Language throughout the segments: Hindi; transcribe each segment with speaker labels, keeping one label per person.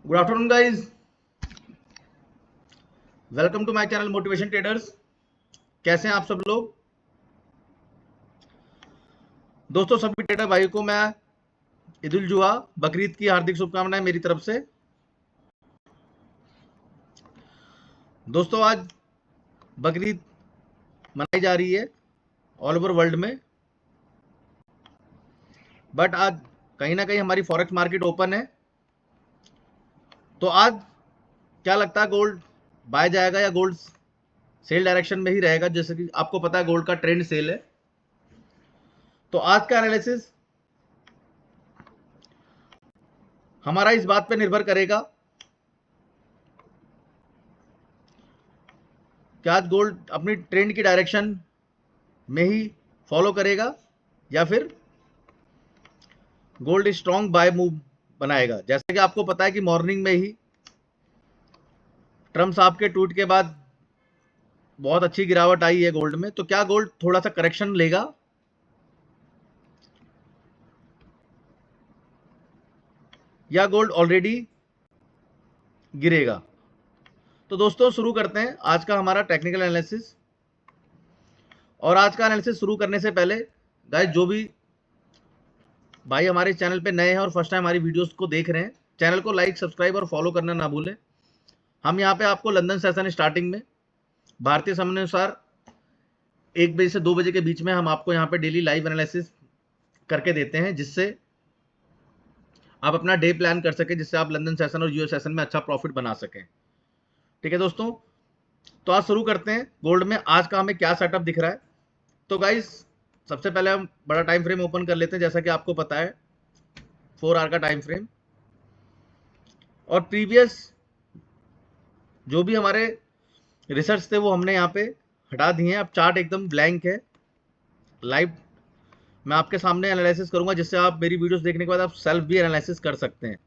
Speaker 1: Good afternoon guys, welcome to my channel motivation traders. कैसे हैं आप सब लोग? दोस्तों, सभी ट्रेडर भाई को मैं ईद उल जुहा बकरीद की हार्दिक शुभकामनाएं मेरी तरफ से। दोस्तों, आज बकरीद मनाई जा रही है ऑल ओवर वर्ल्ड में, बट आज कहीं ना कहीं हमारी फॉरेक्स मार्केट ओपन है। तो आज क्या लगता है, गोल्ड बाय जाएगा या गोल्ड सेल डायरेक्शन में ही रहेगा? जैसे कि आपको पता है गोल्ड का ट्रेंड सेल है। तो आज का एनालिसिस हमारा इस बात पे निर्भर करेगा कि आज गोल्ड अपनी ट्रेंड की डायरेक्शन में ही फॉलो करेगा या फिर गोल्ड स्ट्रॉन्ग बाय मूव बनाएगा। जैसे कि आपको पता है कि मॉर्निंग में ही ट्रम्प साहब के ट्वीट के बाद बहुत अच्छी गिरावट आई है गोल्ड में। तो क्या गोल्ड थोड़ा सा करेक्शन लेगा या गोल्ड ऑलरेडी गिरेगा? तो दोस्तों, शुरू करते हैं आज का हमारा टेक्निकल एनालिसिस। और आज का एनालिसिस शुरू करने से पहले गाइस, जो भी भाई हमारे चैनल पे नए हैं और फर्स्ट टाइम हमारी वीडियोस को देख रहे हैं, चैनल को लाइक, सब्सक्राइब और फॉलो करना ना भूलें। हम यहाँ पे आपको लंदन सेशन स्टार्टिंग में भारतीय समय अनुसार 1 बजे से 2 बजे के बीच में हम आपको यहाँ पे डेली लाइव एनालिसिस करके देते हैं, जिससे आप अपना डे प्लान कर सकें, जिससे आप लंदन सेशन और यूएस सेशन में अच्छा प्रॉफिट बना सकें। ठीक है दोस्तों, तो आज शुरू करते हैं गोल्ड में आज का हमें क्या सेटअप दिख रहा है। तो गाइस, सबसे पहले हम बड़ा टाइम फ्रेम ओपन कर लेते हैं। जैसा कि आपको पता है 4 आवर का टाइम फ्रेम, और प्रीवियस जो भी हमारे रिसर्च थे वो हमने यहाँ पे हटा दिए हैं। अब चार्ट एकदम ब्लैंक है। लाइव मैं आपके सामने एनालिसिस करूंगा, जिससे आप मेरी वीडियोस देखने के बाद आप सेल्फ भी एनालिसिस कर सकते हैं।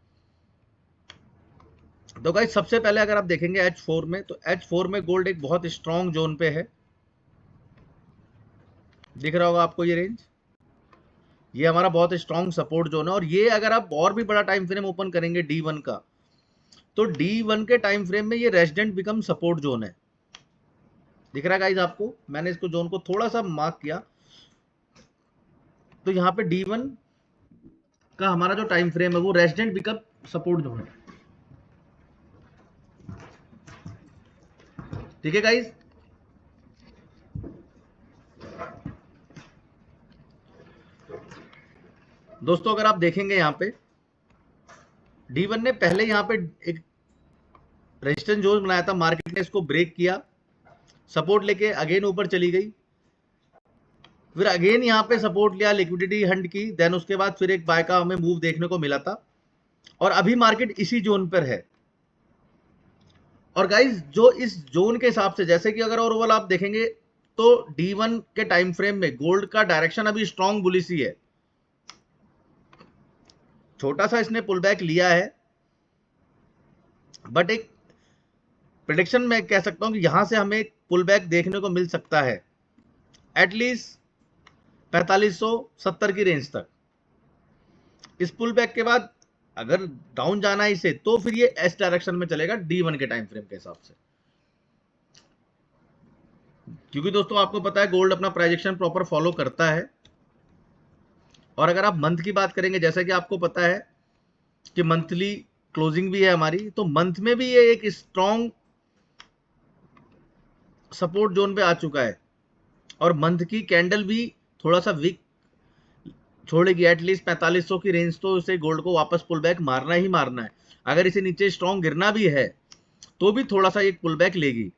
Speaker 1: तो गाइस, सबसे पहले अगर आप देखेंगे H4 में, तो H4 में गोल्ड एक बहुत स्ट्रॉन्ग जोन पे है। दिख रहा होगा आपको ये रेंज, ये हमारा बहुत स्ट्रॉन्ग सपोर्ट जोन है। और ये अगर आप और भी बड़ा टाइम फ्रेम ओपन करेंगे D1 का, तो D1 के टाइम फ्रेम में ये रेजिडेंट बिकम सपोर्ट जोन है। दिख रहा है गाइस आपको? मैंने इसको जोन को थोड़ा सा मार्क किया, तो यहाँ पे D1 का हमारा जो टाइम फ्रेम है वो रेजिडेंट बिकम सपोर्ट जोन है। ठीक है गाइस, दोस्तों अगर आप देखेंगे यहाँ पे D1 ने पहले यहाँ पे एक रेजिस्टेंस जोन बनाया था, मार्केट ने इसको ब्रेक किया, सपोर्ट लेके अगेन ऊपर चली गई, फिर अगेन यहाँ पे सपोर्ट लिया, लिक्विडिटी हंट की, देन उसके बाद फिर एक बाय का हमें मूव देखने को मिला था, और अभी मार्केट इसी जोन पर है। और गाइस, जो इस जोन के हिसाब से, जैसे कि अगर ओवरऑल आप देखेंगे तो D1 के टाइम फ्रेम में गोल्ड का डायरेक्शन अभी स्ट्रॉन्ग बुलिश ही है। छोटा सा इसने पुल बैक लिया है, बट एक प्रेडिक्शन में कह सकता हूं कि यहां से हमें एक पुल बैक देखने को मिल सकता है एटलीस्ट 4570 की रेंज तक। इस पुल बैक के बाद अगर डाउन जाना है इसे, तो फिर ये एस डायरेक्शन में चलेगा D1 के टाइम फ्रेम के हिसाब से। क्योंकि दोस्तों आपको पता है गोल्ड अपना प्राइजेक्शन प्रॉपर फॉलो करता है। और अगर आप मंथ की बात करेंगे, जैसा कि आपको पता है कि मंथली क्लोजिंग भी है हमारी, तो मंथ में भी ये एक स्ट्रॉन्ग सपोर्ट जोन पे आ चुका है, और मंथ की कैंडल भी थोड़ा सा वीक छोड़ेगी। एटलीस्ट 4500 की रेंज तो इसे गोल्ड को वापस पुल बैक मारना ही मारना है। अगर इसे नीचे स्ट्रॉन्ग गिरना भी है तो भी थोड़ा सा एक पुल बैक लेगी।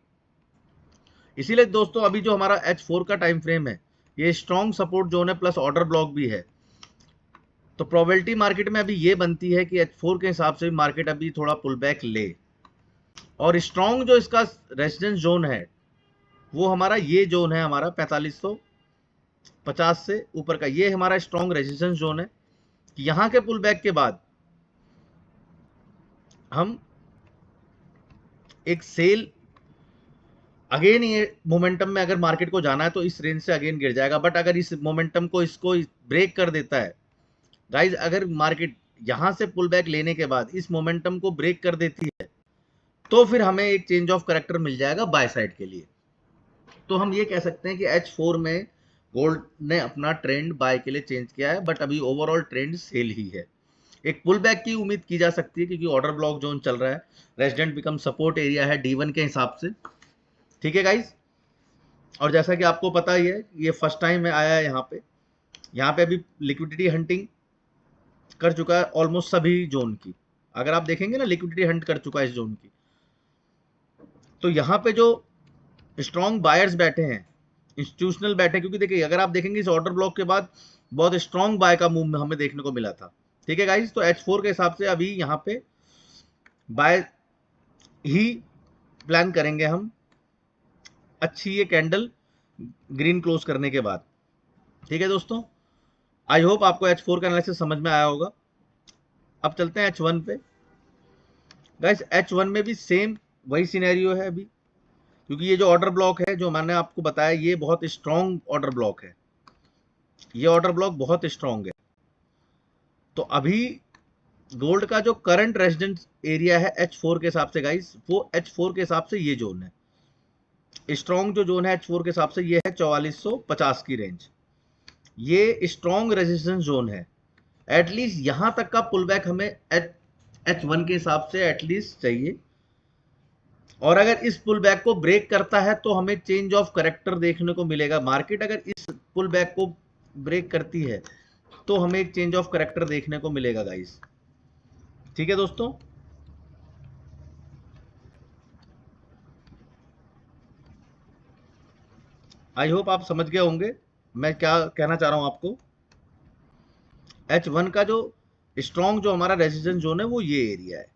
Speaker 1: इसीलिए दोस्तों अभी जो हमारा H4 का टाइम फ्रेम है, ये स्ट्रॉन्ग सपोर्ट जोन है, प्लस ऑर्डर ब्लॉक भी है। तो प्रोबेबिलिटी मार्केट में अभी ये बनती है कि H4 के हिसाब से मार्केट अभी थोड़ा पुल बैक ले, और स्ट्रॉन्ग जो इसका रेजिस्टेंस जोन है वो हमारा ये जोन है, हमारा 4550 से ऊपर का, ये हमारा स्ट्रॉन्ग रेजिस्टेंस जोन है। यहां के पुल बैक के बाद हम एक सेल अगेन, ये मोमेंटम में अगर मार्केट को जाना है तो इस रेंज से अगेन गिर जाएगा। बट अगर इस मोमेंटम को इसको ब्रेक कर देता है गाइज, अगर मार्केट यहां से पुल बैक लेने के बाद इस मोमेंटम को ब्रेक कर देती है तो फिर हमें एक चेंज ऑफ कैरेक्टर मिल जाएगा बाय साइड के लिए। तो हम ये कह सकते हैं कि H4 में गोल्ड ने अपना ट्रेंड बाय के लिए चेंज किया है, बट अभी ओवरऑल ट्रेंड सेल ही है। एक पुल बैक की उम्मीद की जा सकती है क्योंकि ऑर्डर ब्लॉक जोन चल रहा है, रेजिडेंट बिकम सपोर्ट एरिया है D1 के हिसाब से। ठीक है गाइज, और जैसा कि आपको पता ही है ये फर्स्ट टाइम में आया है यहाँ पे अभी लिक्विडिटी हंटिंग कर चुका है ऑलमोस्ट सभी जोन की। अगर आप देखेंगे ना, लिक्विडिटी हंट कर चुका है इस जोन की। तो यहाँ पे जो स्ट्रॉन्ग बायर्स बैठे हैं, इंस्टीट्यूशनल बैठे, क्योंकि देखिए अगर आप देखेंगे इस ऑर्डर ब्लॉक के बाद बहुत स्ट्रॉन्ग बाय का मूव हमें देखने को मिला था। ठीक है गाइज, तो H4 के हिसाब से अभी यहाँ पे बाय ही प्लान करेंगे हम, अच्छी ये कैंडल ग्रीन क्लोज करने के बाद। ठीक है दोस्तों, आई होप आपको H4 का एनालिसिस समझ में आया होगा। अब चलते हैं H1 पे। गाइस H1 में भी सेम वही सिनेरियो है अभी, क्योंकि ये जो ऑर्डर ब्लॉक है जो मैंने आपको बताया ये बहुत स्ट्रॉन्ग ऑर्डर ब्लॉक है, ये ऑर्डर ब्लॉक बहुत स्ट्रॉन्ग है। तो अभी गोल्ड का जो करंट रेजिडेंस एरिया है H4 के हिसाब से गाइस, वो H4 के हिसाब से ये जोन है स्ट्रॉन्ग, जो जोन है H4 के हिसाब से ये है 4450 की रेंज। ये स्ट्रॉन्ग रेजिस्टेंस जोन है, एटलीस्ट यहां तक का पुल बैक हमें H1 के हिसाब से एटलीस्ट चाहिए। और अगर इस पुल बैक को ब्रेक करता है तो हमें चेंज ऑफ कैरेक्टर देखने को मिलेगा। मार्केट अगर इस पुल बैक को ब्रेक करती है तो हमें एक चेंज ऑफ कैरेक्टर देखने को मिलेगा गाइस। ठीक है दोस्तों, आई होप आप समझ गए होंगे मैं क्या कहना चाह रहा हूं आपको। H1 का जो स्ट्रॉन्ग जो हमारा रेजिस्टेंस जोन है वो ये एरिया है,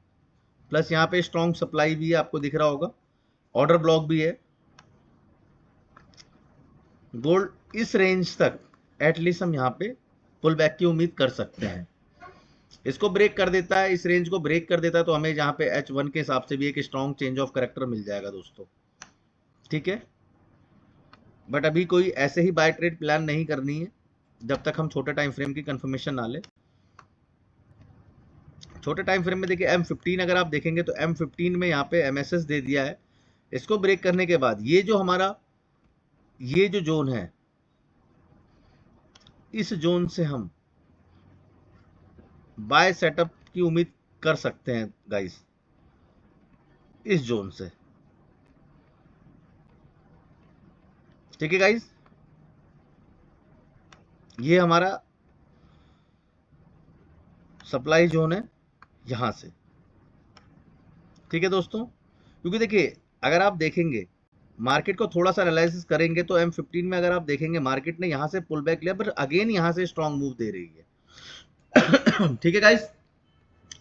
Speaker 1: प्लस यहाँ पे स्ट्रॉन्ग सप्लाई भी है, आपको दिख रहा होगा, ऑर्डर ब्लॉक भी है। गोल्ड इस रेंज तक एटलीस्ट हम यहाँ पे पुल बैक की उम्मीद कर सकते हैं। इसको ब्रेक कर देता है, इस रेंज को ब्रेक कर देता है तो हमें यहाँ पे H1 के हिसाब से भी एक स्ट्रॉन्ग चेंज ऑफ कैरेक्टर मिल जाएगा दोस्तों। ठीक है, बट अभी कोई ऐसे ही बाय ट्रेड प्लान नहीं करनी है जब तक हम छोटे टाइम फ्रेम की कंफर्मेशन ना ले। छोटे टाइम फ्रेम में देखिए M15 अगर आप देखेंगे तो M15 में यहाँ पे MSS दे दिया है। इसको ब्रेक करने के बाद ये जो हमारा ये जो जोन है, इस जोन से हम बाय सेटअप की उम्मीद कर सकते हैं गाइस, इस जोन से। ठीक है गाइस, ये हमारा सप्लाई जोन है यहां से। ठीक है दोस्तों, क्योंकि देखिए अगर आप देखेंगे मार्केट को थोड़ा सा एनालिसिस करेंगे तो M15 में अगर आप देखेंगे मार्केट ने यहां से पुल बैक लिया, पर अगेन यहां से स्ट्रॉन्ग मूव दे रही है। ठीक है गाइस,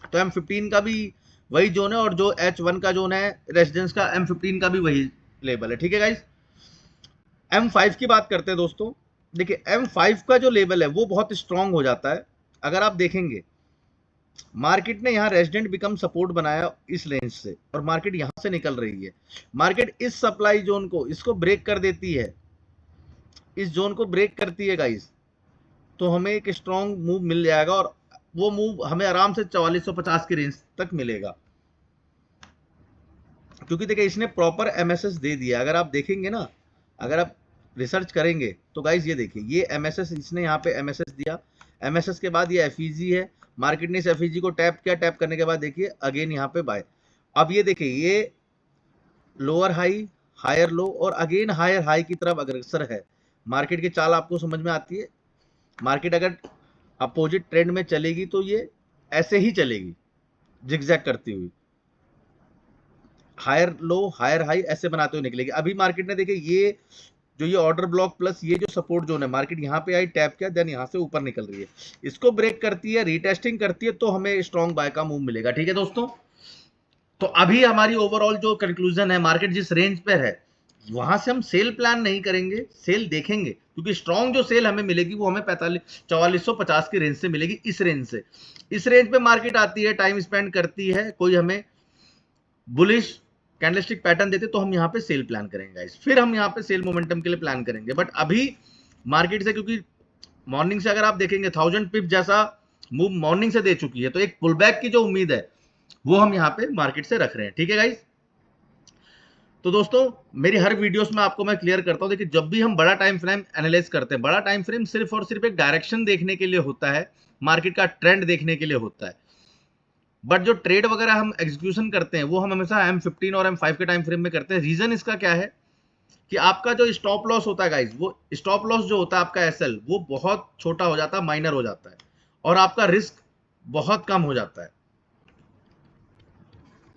Speaker 1: तो M15 का भी वही जोन है और जो H1 का जोन है रेजिडेंस का, M15 का भी वही लेवल है। ठीक है गाइस, M5 की बात करते हैं दोस्तों। देखिए M5 का जो लेवल है वो बहुत स्ट्रॉन्ग हो जाता है। अगर आप देखेंगे मार्केट ने यहाँ रेजिडेंट बिकम सपोर्ट बनाया इस रेंज से और मार्केट यहां से निकल रही है। मार्केट इस सप्लाई जोन को इसको ब्रेक कर देती है, इस जोन को ब्रेक करती है गाइस, तो हमें एक स्ट्रॉन्ग मूव मिल जाएगा और वो मूव हमें आराम से 4450 की रेंज तक मिलेगा, क्योंकि देखिए इसने प्रॉपर MSS दे दिया। अगर आप देखेंगे ना, अगर आप रिसर्च करेंगे तो गाइस ये देखिए ये MSS इसने यहाँ पे MSS दिया, MSS के बाद ये FEG है, मार्केट ने इस FEG को टैप किया, टैप करने के बाद देखिए अगेन यहाँ पे बाय। अब ये देखिए ये लोअर हाई, हायर लो और अगेन हायर हाई की तरफ अग्रसर है। मार्केट की चाल आपको समझ में आती है। मार्केट अगर अपोजिट ट्रेंड में चलेगी तो ये ऐसे ही चलेगी जिगजैग करती हुई, हायर लो हायर हाई ऐसे बनाते हुए निकलेगी। अभी मार्केट ने देखिए ये जो ये ऑर्डर ब्लॉक प्लस ये जो सपोर्ट जोन है, मार्केट यहाँ पे आई, टैप किया, देन यहाँ से ऊपर निकल रही है, इसको ब्रेक करती है, रीटेस्टिंग करती है तो हमें स्ट्रॉन्ग बाय का मूव मिलेगा। ठीक है दोस्तों, तो अभी हमारी ओवरऑल जो कंक्लूजन है, मार्केट जिस रेंज पे है वहां से हम सेल प्लान नहीं करेंगे, सेल देखेंगे, क्योंकि स्ट्रॉन्ग जो सेल हमें मिलेगी वो हमें 4450 की रेंज से मिलेगी। इस रेंज से, इस रेंज पे मार्केट आती है, टाइम स्पेंड करती है, कोई हमें बुलिश कैंडलस्टिक पैटर्न देते तो हम यहाँ पे सेल प्लान करेंगे गाइस, फिर हम यहाँ पे सेल मोमेंटम के लिए प्लान करेंगे। बट अभी मार्केट से, क्योंकि मॉर्निंग से अगर आप देखेंगे 1000 पिप जैसा मूव मॉर्निंग से दे चुकी है, तो एक पुल बैक की जो उम्मीद है वो हम यहाँ पे मार्केट से रख रहे हैं। ठीक है गाइस, तो दोस्तों मेरी हर वीडियोस में आपको मैं क्लियर करता हूं, देखिए जब भी हम बड़ा टाइम फ्रेम एनालाइज करते हैं, बड़ा टाइम फ्रेम सिर्फ और सिर्फ एक डायरेक्शन देखने के लिए होता है, मार्केट का ट्रेंड देखने के लिए होता है। बट जो ट्रेड वगैरह हम एग्जीक्यूशन करते हैं वो हम हमेशा M15 और M5 के टाइम फ्रेम में करते हैं। रीजन इसका क्या है कि आपका जो स्टॉप लॉस होता है गाइज, वो स्टॉप लॉस जो होता है आपका SL, वो बहुत छोटा हो जाता है, माइनर हो जाता है, और आपका रिस्क बहुत कम हो जाता है।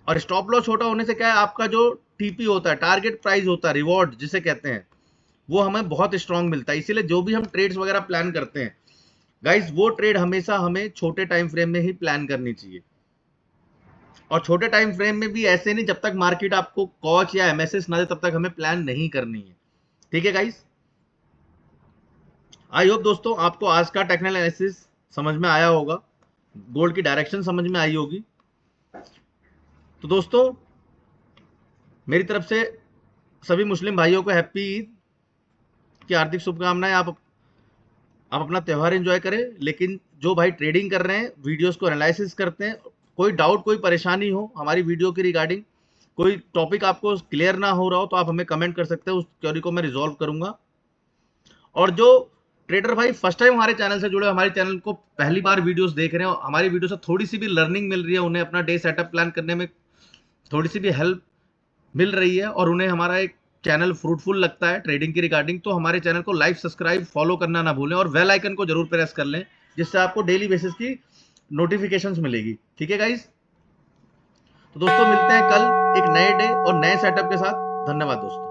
Speaker 1: और स्टॉप लॉस छोटा होने से क्या है, आपका जो TP होता है, टारगेट प्राइस होता है, रिवॉर्ड जिसे कहते हैं, वो हमें बहुत स्ट्रांग मिलता है। इसीलिए जो भी हम ट्रेड्स वगैरह प्लान करते हैं गाइज, वो ट्रेड हमेशा हमें छोटे टाइम फ्रेम में ही प्लान करनी चाहिए। और छोटे टाइम फ्रेम में भी ऐसे नहीं, जब तक मार्केट आपको कॉच या MSS ना दे तब तक हमें प्लान नहीं करनी है। ठीक है गाइस, आई होप दोस्तों आपको आज का टेक्निकल एनालिसिस समझ में आया होगा, गोल्ड की डायरेक्शन समझ में आई होगी। तो दोस्तों मेरी तरफ से सभी मुस्लिम भाइयों को हैप्पी ईद की हार्दिक शुभकामनाएं। आप अपना त्यौहार एंजॉय करें, लेकिन जो भाई ट्रेडिंग कर रहे हैं, वीडियोस को एनालिसिस करते हैं, कोई डाउट कोई परेशानी हो हमारी वीडियो की रिगार्डिंग, कोई टॉपिक आपको क्लियर ना हो रहा हो, तो आप हमें कमेंट कर सकते हैं, उस क्वेरी को मैं रिजॉल्व करूंगा। और जो ट्रेडर भाई फर्स्ट टाइम हमारे चैनल से जुड़े, हमारे चैनल को पहली बार वीडियोस देख रहे हो, हमारी वीडियो से थोड़ी सी भी लर्निंग मिल रही है, उन्हें अपना डे सेटअप प्लान करने में थोड़ी सी भी हेल्प मिल रही है, और उन्हें हमारा एक चैनल फ्रूटफुल लगता है ट्रेडिंग की रिगार्डिंग, तो हमारे चैनल को लाइक, सब्सक्राइब, फॉलो करना ना भूलें, और बेल आइकन को जरूर प्रेस कर लें, जिससे आपको डेली बेसिस की नोटिफिकेशंस मिलेगी। ठीक है गाइस, तो दोस्तों मिलते हैं कल एक नए डे और नए सेटअप के साथ। धन्यवाद दोस्तों।